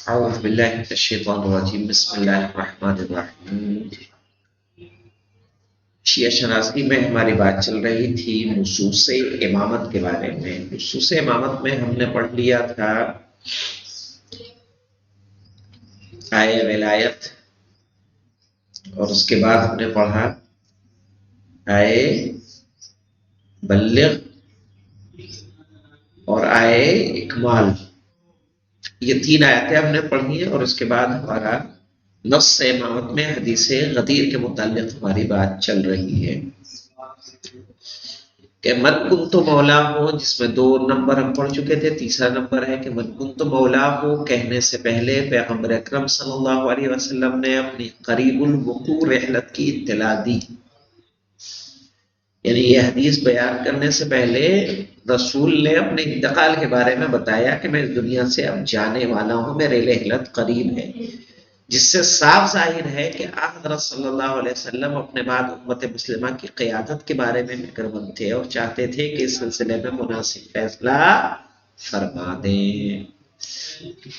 اعوذ باللہ من الشیطان الرجیم بسم اللہ الرحمن الرحیم۔ شیعہ شناسی میں ہماری بات چل رہی تھی نصوص امامت کے بارے میں۔ نصوص امامت میں ہم نے پڑھ لیا تھا آئے ولایت، اور اس کے بعد ہم نے پڑھا آئے بلغ اور آئے اکمال۔ یہ تین آیتیں ہم نے پڑھی ہیں، اور اس کے بعد ہمارا نص امامت میں حدیث غدیر کے متعلق ہماری بات چل رہی ہے کہ من کنت مولا ہو، جس میں 2 نمبر ہم پڑھ چکے تھے۔ تیسرا نمبر ہے کہ من کنت مولا ہو کہنے سے پہلے پیغمبر اکرم صلی اللہ علیہ وسلم نے اپنی قریب الوقوع رحلت کی اطلاع دی، یعنی یہ حدیث بیان کرنے سے پہلے رسول نے اپنے انتقال کے بارے میں بتایا کہ میں اس دنیا سے اب جانے والا ہوں، میری رحلت قریب ہے، جس سے صاف ظاہر ہے کہ حضرت صلی اللہ علیہ وسلم اپنے بعد امت مسلمہ کی قیادت کے بارے میں فکر مند تھے اور چاہتے تھے کہ اس سلسلے میں مناسب فیصلہ فرما دیں۔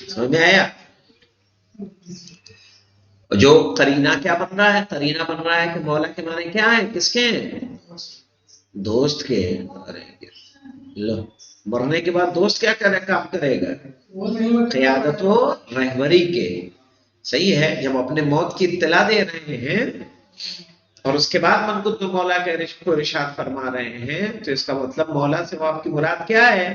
سمجھ میں آیا؟ جو قرینہ کیا بن رہا ہے؟ قرینہ بن رہا ہے کہ مولا کے معنی کیا ہے؟ کس کے ہیں؟ دوست کے۔ لو، مرنے کے بعد دوست کیا کام کرے گا؟ قیادت و رہبری کے۔ صحیح ہے، جب اپنے موت کی اطلاع دے رہے ہیں اور اس کے بعد من کنت مولا کے کو ارشاد فرما رہے ہیں، تو اس کا مطلب مولا سے وہ آپ کی مراد کیا ہے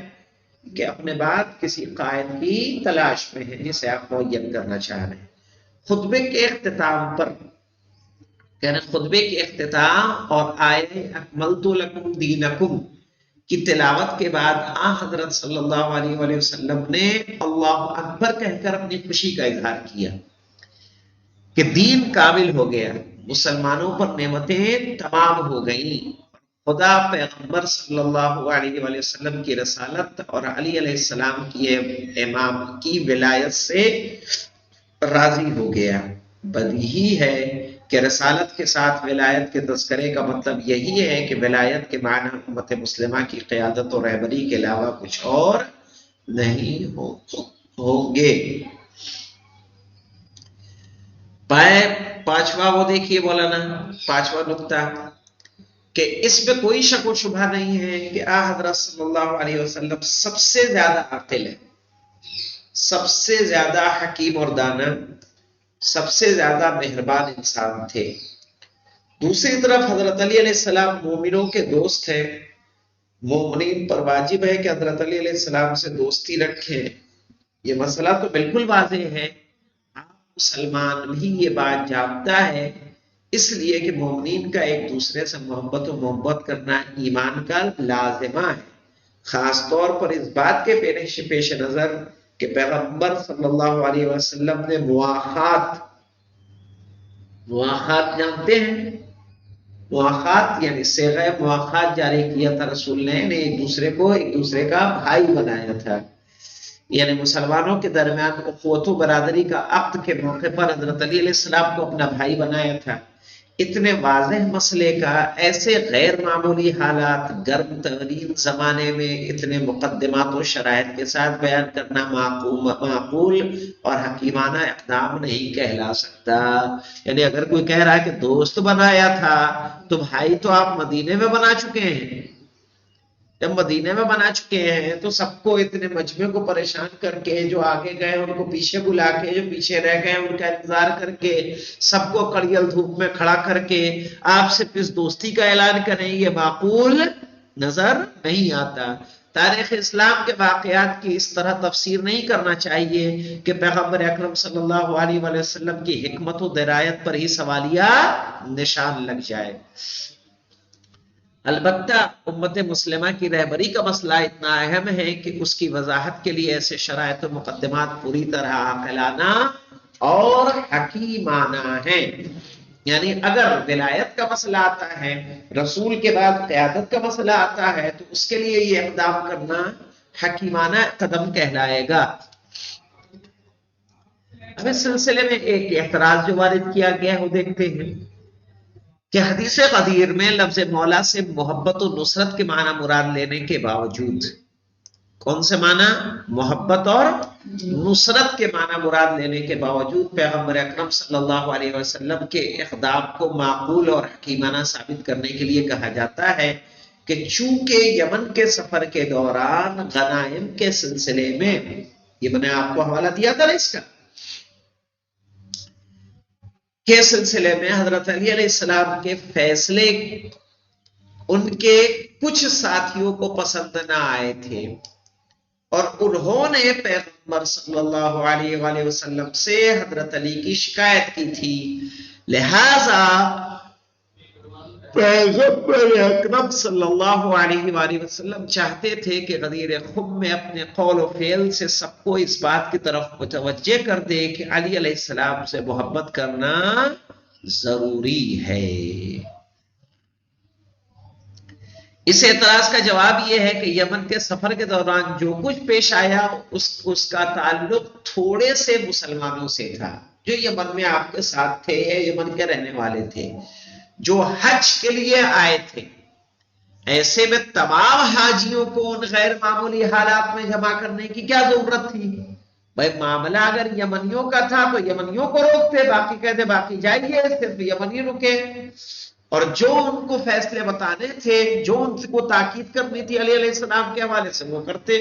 کہ اپنے بعد کسی قائد کی تلاش میں ہے جسے آپ معین کرنا چاہ رہے ہیں۔ خطبے کے اختتام پر، یعنی خطبے کے اختتام اور آئے اکملت لکم دینکم کی تلاوت کے بعد حضرت صلی اللہ علیہ وآلہ وسلم نے اللہ اکبر کہہ کر اپنی خوشی کا اظہار کیا کہ دین کامل ہو گیا، مسلمانوں پر نعمتیں تمام ہو گئیں، خدا پیغمبر صلی اللہ علیہ وآلہ وسلم کی رسالت اور علی علیہ السلام کی امام کی ولایت سے راضی ہو گیا۔ بدیہی ہے کہ رسالت کے ساتھ ولایت کے تذکرے کا مطلب یہی ہے کہ ولایت کے معنی امت مسلمہ کی قیادت اور رہبری کے علاوہ کچھ اور نہیں ہوں گے۔ پانچواں وہ دیکھیے مولانا، پانچواں نقطہ کہ اس میں کوئی شک و شبہ نہیں ہے کہ حضرت صلی اللہ علیہ وسلم سب سے زیادہ عاقل ہے، سب سے زیادہ حکیم اور دانا، سب سے زیادہ مہربان انسان تھے۔ دوسری طرف حضرت علی علیہ السلام مومنوں کے دوست ہیں، مومنین پر واجب ہے کہ حضرت علی علیہ السلام سے دوستی رکھیں۔ یہ مسئلہ تو بالکل واضح ہے، مسلمان بھی یہ بات جانتا ہے، اس لیے کہ مومنین کا ایک دوسرے سے محبت و محبت کرنا ایمان کا لازمہ ہے، خاص طور پر اس بات کے پیش نظر کہ پیغمبر صلی اللہ علیہ وسلم نے مواخات جانتے ہیں؟ مواخات یعنی صیغہ مواخات جاری کیا تھا رسول نے ایک دوسرے کا بھائی بنایا تھا، یعنی مسلمانوں کے درمیان اخوت و برادری کا عقد کے موقع پر حضرت علی علیہ السلام کو اپنا بھائی بنایا تھا۔ اتنے واضح مسئلے کا ایسے غیر معمولی حالات گرم ترین زمانے میں اتنے مقدمات و شرائط کے ساتھ بیان کرنا معقول اور حکیمانہ اقدام نہیں کہلا سکتا۔ یعنی اگر کوئی کہہ رہا ہے کہ دوست بنایا تھا تو بھائی تو آپ مدینے میں بنا چکے ہیں، جب مدینے میں بنا چکے ہیں تو سب کو اتنے مجمع کو پریشان کر کے، جو آگے گئے ان کو پیچھے بلا کے، جو پیچھے رہ گئے ان کا انتظار کر کے، سب کو کڑیل دھوپ میں کھڑا کر کے آپ سے اس دوستی کا اعلان کریں، یہ معقول نظر نہیں آتا۔ تاریخ اسلام کے واقعات کی اس طرح تفسیر نہیں کرنا چاہیے کہ پیغمبر اکرم صلی اللہ علیہ وآلہ وسلم کی حکمت و درایت پر ہی سوالیہ نشان لگ جائے۔ البتہ امت مسلمہ کی رہبری کا مسئلہ اتنا اہم ہے کہ اس کی وضاحت کے لیے ایسے شرائط و مقدمات پوری طرح عاقلانہ اور حکیمانہ ہیں۔ یعنی اگر ولایت کا مسئلہ آتا ہے، رسول کے بعد قیادت کا مسئلہ آتا ہے، تو اس کے لیے یہ اقدام کرنا حکیمانہ قدم کہلائے گا۔ اب اس سلسلے میں ایک اعتراض جو وارد کیا گیا ہے وہ دیکھتے ہیں کہ حدیث غدیر میں لفظ مولا سے محبت و نصرت کے معنی مراد لینے کے باوجود کون سے معنی؟ محبت اور نصرت کے معنی مراد لینے کے باوجود پیغمبر اکرم صلی اللہ علیہ وسلم کے اقدام کو معقول اور حکیمانہ ثابت کرنے کے لیے کہا جاتا ہے کہ چونکہ یمن کے سفر کے دوران غنائم کے سلسلے میں، یہ میں نے آپ کو حوالہ دیا تھا نا اس کا، کے سلسلے میں حضرت علی علیہ السلام کے فیصلے ان کے کچھ ساتھیوں کو پسند نہ آئے تھے، اور انہوں نے پیغمبر صلی اللہ علیہ وآلہ وسلم سے حضرت علی کی شکایت کی تھی، لہذا پیغمبر اکرم صلی اللہ علیہ وآلہ وسلم چاہتے تھے کہ غدیر خم میں اپنے قول و فعل سے سب کو اس بات کی طرف متوجہ کر دے کہ علی علیہ السلام سے محبت کرنا ضروری ہے۔ اس اعتراض کا جواب یہ ہے کہ یمن کے سفر کے دوران جو کچھ پیش آیا اس کا تعلق تھوڑے سے مسلمانوں سے تھا جو یمن میں آپ کے ساتھ تھے، یمن کے رہنے والے تھے، جو حج کے لیے آئے تھے۔ ایسے میں تمام حاجیوں کو ان غیر معمولی حالات میں جمع کرنے کی کیا ضرورت تھی؟ بھائی معاملہ اگر یمنیوں کا تھا تو یمنیوں کو روکتے، باقی کہتے باقی جائیے، صرف یمنی رکے، اور جو ان کو فیصلے بتانے تھے، جو ان کو تاکید کرنی تھی علی علیہ السلام کے حوالے سے، وہ کرتے۔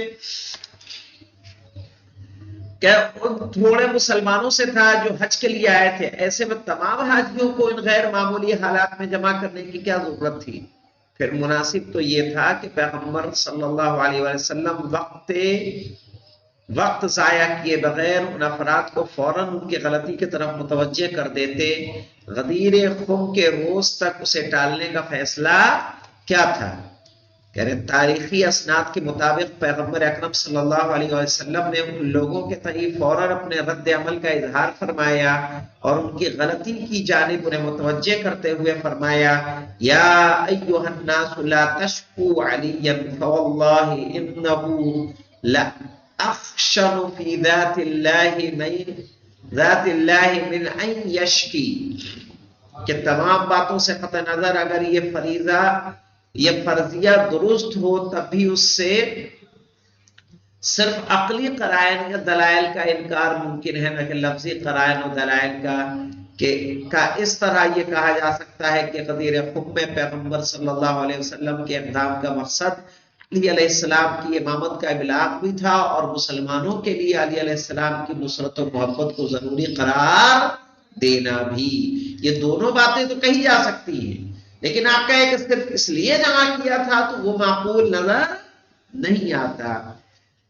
کہ ان تھوڑے مسلمانوں سے تھا جو حج کے لیے آئے تھے، ایسے میں تمام حاجیوں کو ان غیر معمولی حالات میں جمع کرنے کی کیا ضرورت تھی؟ پھر مناسب تو یہ تھا کہ پیغمبر صلی اللہ علیہ وسلم وقت ضائع کیے بغیر ان افراد کو فوراً ان کی غلطی کی طرف متوجہ کر دیتے۔ غدیر خم کے روز تک اسے ٹالنے کا فیصلہ کیا تھا؟ کہہ رہے تاریخی اسناد کے مطابق پیغمبر اکرم صلی اللہ علیہ وسلم نے ان لوگوں کے تئیں فوراً اپنے رد عمل کا اظہار فرمایا اور ان کی غلطی کی جانب انہیں متوجہ کرتے ہوئے فرمایا، یا ایھا الناس لا تشکوا علیا فواللہ انہ لأخشن فی ذات اللہ من ان یشکی، کہ تمام باتوں سے قطع نظر اگر یہ فرضیہ درست ہو تب بھی اس سے صرف عقلی قرائن یا دلائل کا انکار ممکن ہے، نہ کہ لفظی قرائن و دلائل کا اس طرح یہ کہا جا سکتا ہے کہ غدیر خم میں پیغمبر صلی اللہ علیہ وسلم کے اقدام کا مقصد علی علیہ السلام کی امامت کا ابلاغ بھی تھا اور مسلمانوں کے لیے علی علیہ السلام کی نصرت و محبت کو ضروری قرار دینا بھی۔ یہ دونوں باتیں تو کہی جا سکتی ہیں، لیکن آپ کہے کہ صرف اس لیے جمع کیا تھا تو وہ معقول نظر نہیں آتا۔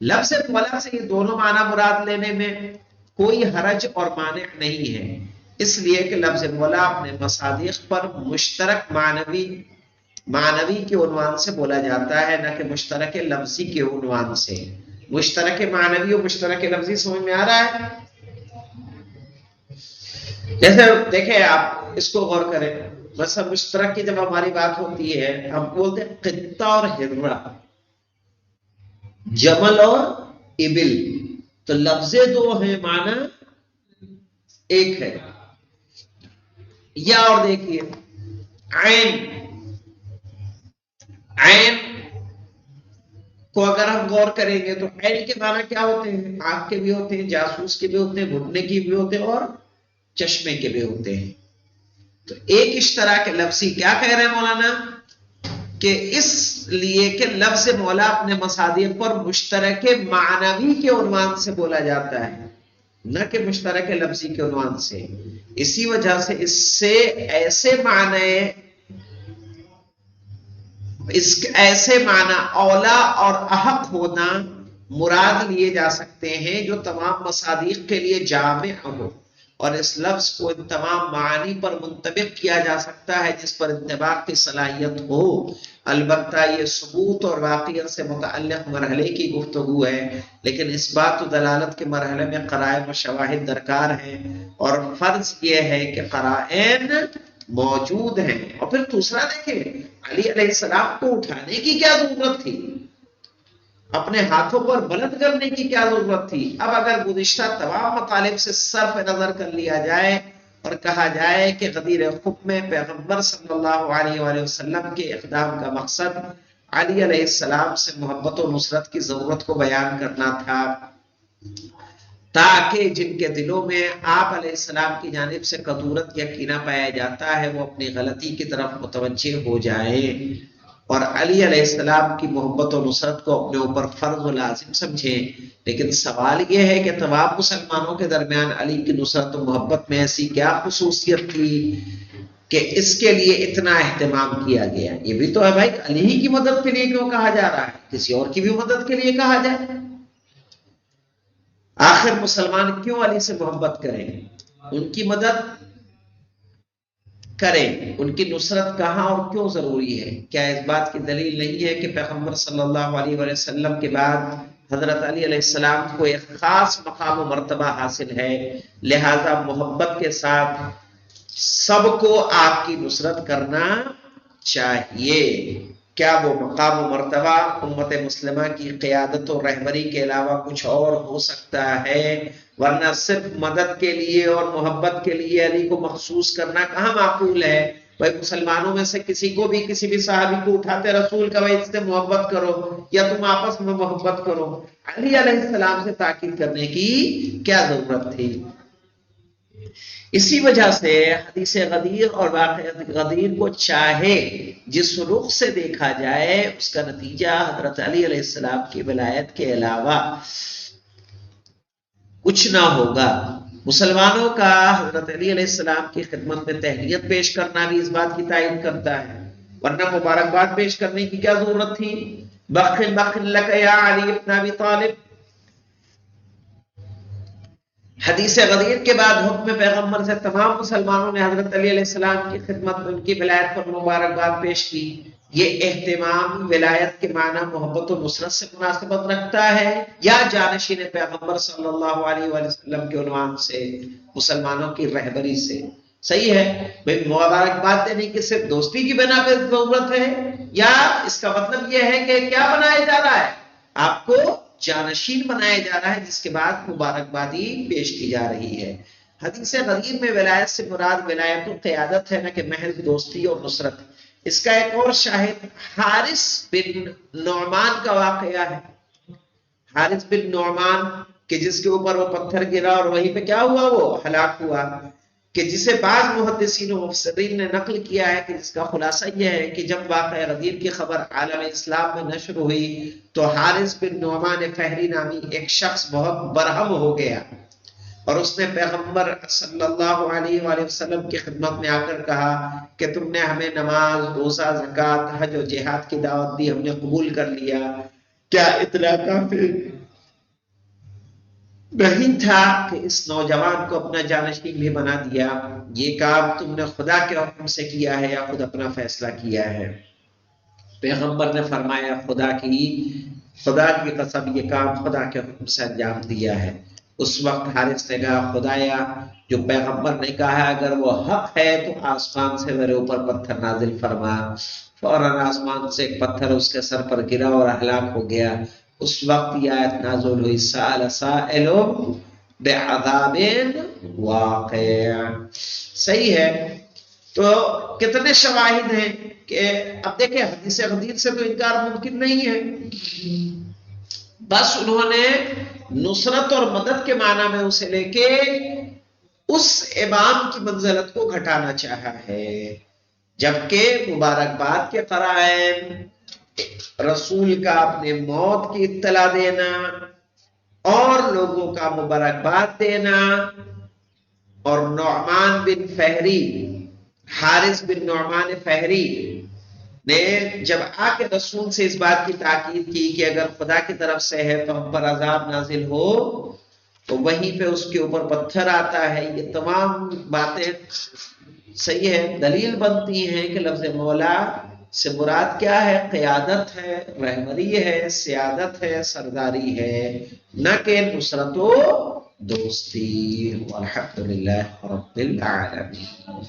لفظ مولا سے یہ دونوں معنی مراد لینے میں کوئی حرج اور مانع نہیں ہے، اس لیے کہ لفظ مولا اپنے مصادیق پر مشترک معنوی کے عنوان سے بولا جاتا ہے، نہ کہ مشترک لفظی کے عنوان سے۔ مشترک معنوی اور مشترک لفظی سمجھ میں آ رہا ہے؟ جیسے دیکھیں آپ اس کو غور کریں، مثلا مشترک کی جب ہماری بات ہوتی ہے ہم بولتے ہیں قطہ اور ہرہ، جمل اور ابل، تو لفظ دو ہیں معنی ایک ہے۔ یا اور دیکھیے عین کو اگر ہم غور کریں گے تو عین کے معنی کیا ہوتے ہیں؟ آنکھ کے بھی ہوتے ہیں، جاسوس کے بھی ہوتے ہیں، گھٹنے کے بھی ہوتے ہیں اور چشمے کے بھی ہوتے ہیں۔ تو ایک اشتراک لفظی کیا کہہ رہے ہیں مولانا؟ کہ اس لیے کہ لفظ مولا اپنے مصادیق پر مشترک معنوی کے عنوان سے بولا جاتا ہے، نہ کہ مشترک لفظی کے عنوان سے، اسی وجہ سے اس سے ایسے معنی اولا اور احق ہونا مراد لیے جا سکتے ہیں جو تمام مصادیق کے لیے جامع ہو، اور اس لفظ کو ان تمام معانی پر منطبق کیا جا سکتا ہے جس پر انطباق کی صلاحیت ہو۔ البتہ یہ ثبوت اور واقعیت سے متعلق مرحلے کی گفتگو ہے، لیکن اس بات و دلالت کے مرحلے میں قرائن و شواہد درکار ہیں، اور فرض یہ ہے کہ قرائن موجود ہیں۔ اور پھر دوسرا دیکھیں، علی علیہ السلام کو اٹھانے کی کیا ضرورت تھی؟ اپنے ہاتھوں پر بلند کرنے کی کیا ضرورت تھی؟ اب اگر گزشتہ تمام مطالب سے صرف نظر کر لیا جائے اور کہا جائے کہ غدیر خم میں پیغمبر صلی اللہ علیہ وآلہ وسلم کے اقدام کا مقصد علی علیہ السلام سے محبت و نصرت کی ضرورت کو بیان کرنا تھا، تاکہ جن کے دلوں میں آپ علیہ السلام کی جانب سے قدورت یا کینہ پایا جاتا ہے وہ اپنی غلطی کی طرف متوجہ ہو جائیں اور علی علیہ السلام کی محبت و نصرت کو اپنے اوپر فرض و لازم سمجھیں۔ لیکن سوال یہ ہے کہ تمام مسلمانوں کے درمیان علی کی نصرت و محبت میں ایسی کیا خصوصیت تھی کہ اس کے لیے اتنا اہتمام کیا گیا؟ یہ بھی تو ہے بھائی، علی ہی کی مدد کے لیے کیوں کہا جا رہا ہے؟ کسی اور کی بھی مدد کے لیے کہا جائے؟ آخر مسلمان کیوں علی سے محبت کریں، ان کی مدد کریں، ان کی نصرت کہاں اور کیوں ضروری ہے؟ کیا اس بات کی دلیل نہیں ہے کہ پیغمبر صلی اللہ علیہ وسلم کے بعد حضرت علی علیہ السلام کو ایک خاص مقام و مرتبہ حاصل ہے، لہذا محبت کے ساتھ سب کو آپ کی نصرت کرنا چاہیے؟ کیا وہ مقام و مرتبہ امت مسلمہ کی قیادت و رہبری کے علاوہ کچھ اور ہو سکتا ہے؟ ورنہ صرف مدد کے لیے اور محبت کے لیے علی کو مخصوص کرنا کہاں معقول ہے؟ بھائی مسلمانوں میں سے کسی کو بھی، کسی بھی صحابی کو اٹھاتے رسول کا بھائی اس سے محبت کرو یا تم آپس میں محبت کرو، علی علیہ السلام سے تاکید کرنے کی کیا ضرورت تھی؟ اسی وجہ سے حدیث غدیر اور واقعہ غدیر کو چاہے جس رخ سے دیکھا جائے اس کا نتیجہ حضرت علی علیہ السلام کی ولایت کے علاوہ کچھ نہ ہوگا۔ مسلمانوں کا حضرت علی علیہ السلام کی خدمت میں تہنیت پیش کرنا بھی اس بات کی تائید کرتا ہے، ورنہ مبارکباد پیش کرنے کی کیا ضرورت تھی؟ بخن بخن لک یا علی ابن ابی طالب۔ حدیث غدیر کے بعد حکم پیغمبر سے تمام مسلمانوں نے حضرت علی علیہ السلام کی خدمت میں ان کی ولایت پر مبارکباد پیش کی۔ یہ اہتمام ولایت کے معنی محبت و نصرت سے مناسبت رکھتا ہے یا جانشین پیغمبر صلی اللہ علیہ وسلم کے عنوان سے، مسلمانوں کی رہبری سے؟ صحیح ہے بھائی، مبارکباد دینے کی صرف دوستی کی بنا پر ضرورت ہے یا اس کا مطلب یہ ہے کہ کیا بنایا جا رہا ہے؟ آپ کو جانشین بنایا جا رہا ہے جس کے بعد مبارکبادی پیش کی جا رہی ہے۔ حدیث غدیر میں ولایت سے مراد ولایت و قیادت ہے، نہ کہ محض دوستی اور نصرت۔ اس کا ایک اور شاہد حارث بن نعمان کا واقعہ ہے۔ حارث بن نعمان کہ جس کے اوپر وہ پتھر گرا اور وہیں پہ کیا ہوا، وہ ہلاک ہوا، کہ جسے بعض محدثین و مفسرین نے نقل کیا ہے کہ جس کا خلاصہ یہ ہے کہ جب واقعہ غدیر کی خبر عالم اسلام میں نشر ہوئی تو حارث بن نعمان فہری نامی ایک شخص بہت برہم ہو گیا اور اس نے پیغمبر صلی اللہ علیہ وآلہ وسلم کی خدمت میں آ کر کہا کہ تم نے ہمیں نماز، روزہ، زکوٰۃ، حج و جہاد کی دعوت دی، ہم نے قبول کر لیا، کیا اتنا کافی نہیں تھا کہ اس نوجوان کو اپنا جانشین بھی بنا دیا؟ یہ کام تم نے خدا کے حکم سے کیا ہے یا خود اپنا فیصلہ کیا ہے؟ پیغمبر نے فرمایا خدا کی قسم، یہ کام خدا کے حکم سے انجام دیا ہے۔ اس وقت حارث نے کہا خدایا، جو پیغمبر نے کہا اگر وہ حق ہے تو آسمان سے میرے اوپر پتھر نازل فرما۔ فوراً آسمان سے ایک پتھر اس کے سر پر گرا اور ہلاک ہو گیا۔ اس وقت یہ آیت نازل ہوئی سأل سائل بعذاب واقع۔ صحیح ہے، تو کتنے شواہد ہیں کہ اب دیکھیں حدیث غدیر سے تو انکار ممکن نہیں ہے، بس انہوں نے نصرت اور مدد کے معنی میں اسے لے کے اس امام کی منزلت کو گھٹانا چاہا ہے، جبکہ مبارکباد کے قرائن، رسول کا اپنے موت کی اطلاع دینا اور لوگوں کا مبارکباد دینا، اور نعمان بن فہری، حارث بن نعمان فہری نے جب آ کے رسول سے اس بات کی تاکید کی کہ اگر خدا کی طرف سے ہے تو ہم پر عذاب نازل ہو، تو وہیں پہ اس کے اوپر پتھر آتا ہے۔ یہ تمام باتیں صحیح ہے، دلیل بنتی ہیں کہ لفظ مولا سے مراد کیا ہے؟ قیادت ہے، رہبری ہے، سیادت ہے، سرداری ہے، نہ کہ نصرت و دوستی۔ والحمدللہ رب العالمین۔